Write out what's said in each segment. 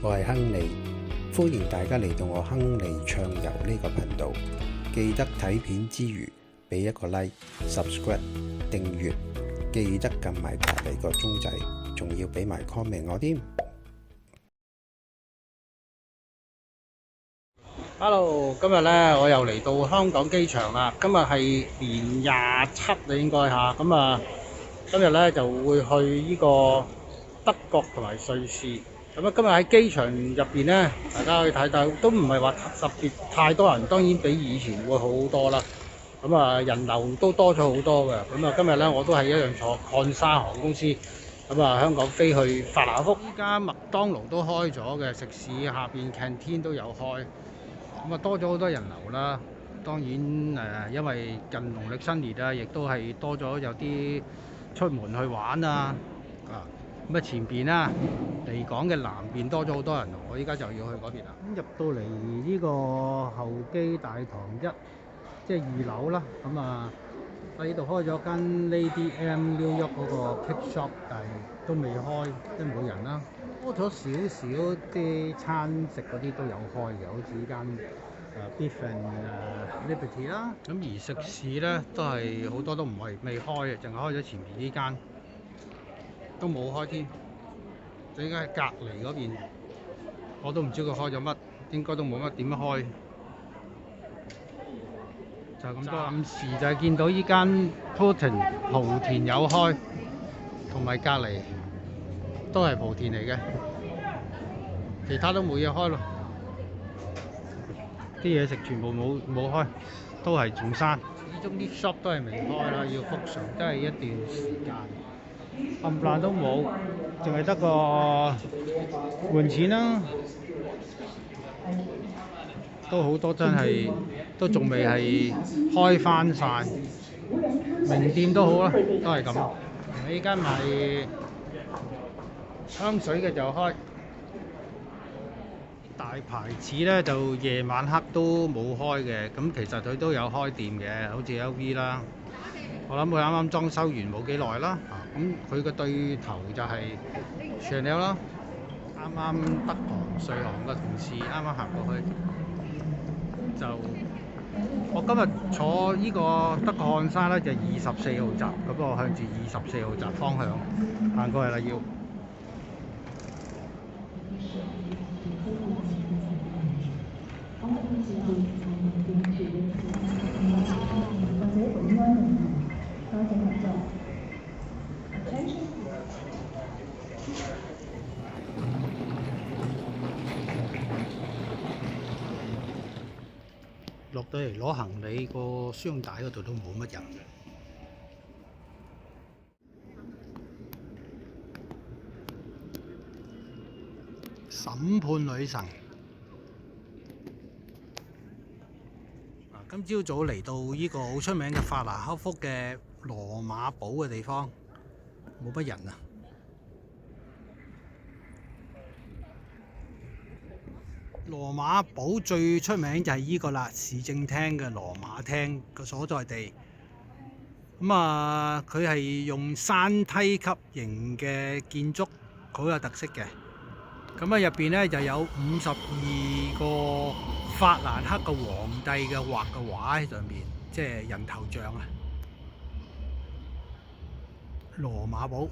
我係亨利，歡迎大家嚟到我亨利暢遊呢個頻道。記得睇片之餘，俾一個 like、subscribe、訂閱，記得撳埋隔離個鐘仔，仲要俾埋 comment 我添。Hello，今日咧我又嚟到香港機場啦。今日係年27啦，應該嚇。今日咧就會去呢個德國同埋瑞士。今日喺機場入邊咧，大家可以睇到都唔係話特別太多人，當然比以前會好多啦。人流都多咗好多嘅。今日咧我都係一樣坐漢莎航空公司。香港飛去法蘭克福。依家麥當勞都開咗嘅，食肆下邊 canteen 都有開。多咗好多人流啦。當然因為近農曆新年啊，亦都係多咗有啲出門去玩啊。前邊啦，離港嘅南邊多咗好多人，我依家就要去嗰邊啦。入到嚟呢個候機大堂1，即係2樓啦。喺呢度開咗間 Lady M New York 嗰個 cake shop， 但係都未開，即係冇人啦。多咗少少啲餐食嗰啲都有開嘅，好似呢間Beef and Liberty 啦。而食肆咧都係好多都唔係未開嘅，淨係開咗前面呢間，都冇開添。應該喺隔離嗰邊，我都唔知佢開咗乜，應該都冇乜點開。就咁多。暫時就係見到依間莆田有開，同埋隔離都係莆田嚟嘅，其他都冇嘢開咯。啲嘢食全部冇開，都係仲閂。始終啲 shop 都係未開啦，要復常都係一段時間。冚唪唥都冇，淨係得個換錢啦。都好多真係都仲未係開翻晒，名店都好啦，都係咁。呢間賣香水嘅就開，大牌子咧就夜晚黑都冇開嘅。其實佢都有開店嘅，好似 LV 啦。我諗佢啱啱裝修完冇幾耐啦。佢個對頭就係 Chanel 啦。啱啱德航、瑞航嘅同事啱啱行過去。我今日坐呢個德國漢莎咧，就24號閘，我向住24號閘方向行過去啦。要落到嚟攞行李個箱帶嗰度都冇乜人。審判女神。今朝早嚟到呢個好出名嘅法蘭克福嘅羅馬堡嘅地方，冇乜人啊。羅馬堡最出名就係呢個啦，市政廳嘅羅馬廳個所在地。佢係用山梯級型嘅建築，好有特色嘅。入邊咧就有52個法蘭克嘅皇帝嘅畫嘅畫喺上面，即係人頭像啊。羅馬堡。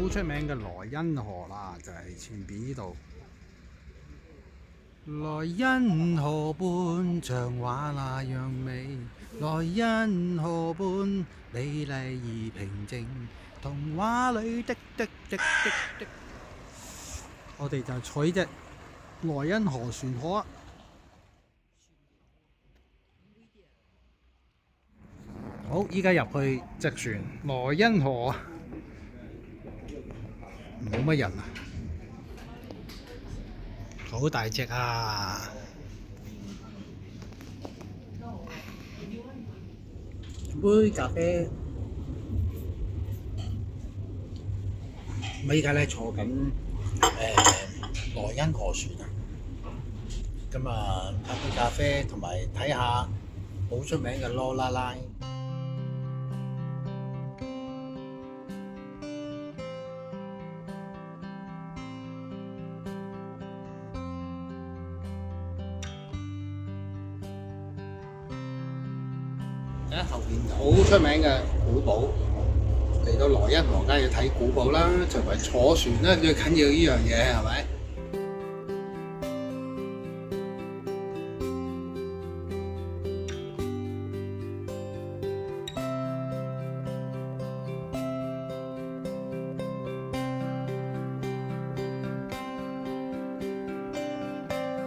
出名嘅萊茵河啦，就係前邊呢度。萊茵河畔像畫那樣美，萊茵河畔美麗而平靜，童話裏的。我哋就坐呢隻萊茵河船河。好，依家入去隻船萊茵河。冇乜人啊，好大隻啊！杯咖啡。咁依家咧坐緊萊茵河船啊，咁啊飲杯咖啡同埋睇下好出名嘅羅拉拉。後邊好出名嘅古堡，嚟到萊茵河梗係要睇古堡啦，同埋坐船啦，最緊要呢樣嘢係咪？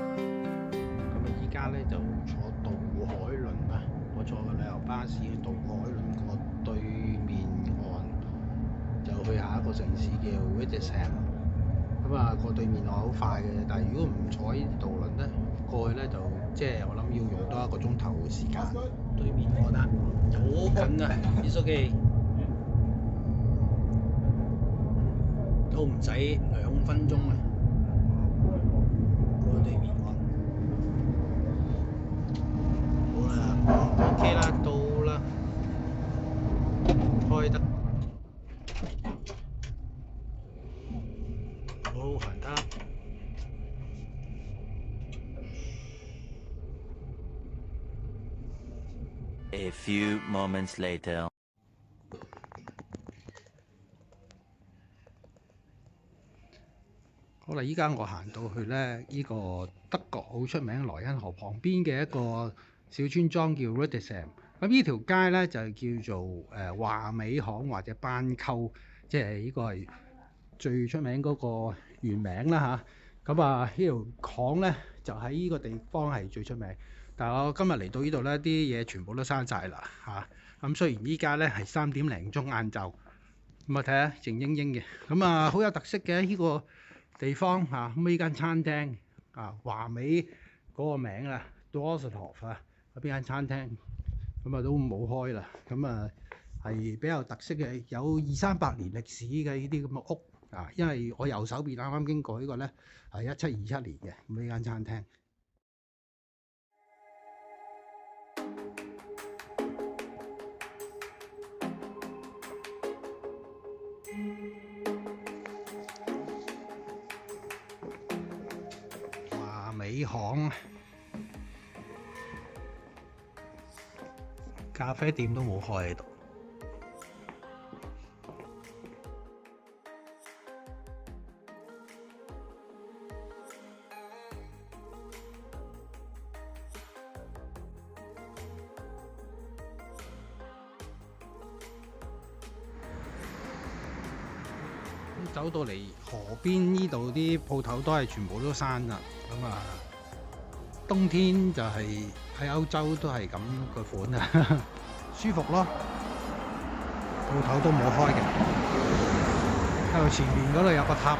咁依家咧就坐渡海輪啊！我坐個旅遊巴士去渡海輪過對面岸，就去下一個城市叫 Wittisheim。咁啊，過對面岸好快嘅，但係如果唔坐呢啲渡輪咧，過去咧就即係我諗要用多1個鐘頭嘅時間。對面岸啊，好近啊 ，It's OK， 都唔使2分鐘啊，過對面岸。好啦 ，OK 啦，到啦，開得，好行得。A few moments later. 好啦，依家我行到去咧，呢個德國好出名萊茵河旁邊嘅一個小村莊叫 Rudesheim。咁呢條街咧就叫做華美巷或者斑溝，即係呢個係最出名嗰個原名啦嚇。咁啊，呢條巷咧就喺呢個地方係最出名。但係我今日嚟到呢度咧，啲嘢全部都閂晒啦嚇。咁雖然依家咧係3點零鐘晏晝，咁啊睇下靜英英嘅，咁啊好有特色嘅呢個地方嚇。咁呢間餐廳啊，華美嗰個名啊 Dorsdorf 啊，嗰邊間餐廳咁啊都冇開啦。咁啊係比較特色嘅，有200-300年歷史嘅呢啲咁嘅屋啊。因為我右手邊啱啱經過呢個咧係1727年嘅咁呢間餐廳。華美巷咖啡店都冇開喺度。走到嚟河邊呢度啲鋪頭都係全部都閂啦。咁啊，冬天就係喺歐洲都係咁個款啊，舒服咯。鋪頭都冇開嘅，喺度前面嗰度有個塔。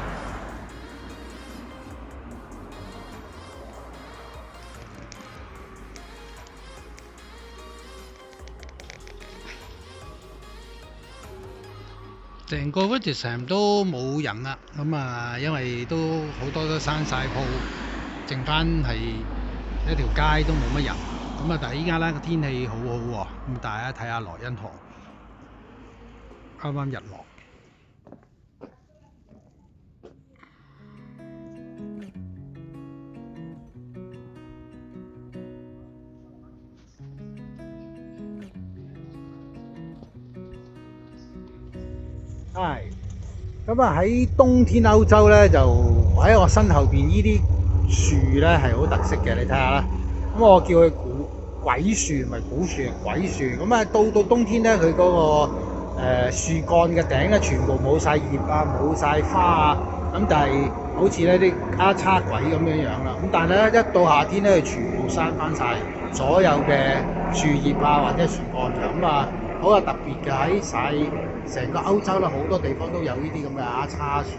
成個 Wittisheim 都冇人啦，咁啊，因為都好多都閂晒鋪，剩翻係一條街都冇乜人。咁啊，但係依家咧個天氣好好喎，咁大家睇下萊茵河，啱啱日落。係，咁啊喺冬天歐洲咧，就喺我身後邊呢啲樹咧係好特色嘅，你睇下啦。咁我叫佢鬼樹，唔係古樹，鬼樹。咁啊到冬天咧，佢嗰個樹幹嘅頂咧，全部冇晒葉啊，冇晒花啊。咁但係好似咧啲丫叉鬼咁樣樣啦。咁但係咧一到夏天咧，佢全部生翻晒所有嘅樹葉啊或者樹幹嘅。咁啊好有特別嘅，喺晒成個歐洲啦，好多地方都有呢啲咁嘅丫叉樹。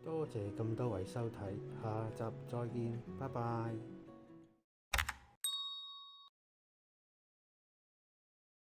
多謝咁咁多位收睇，下集再見，拜拜。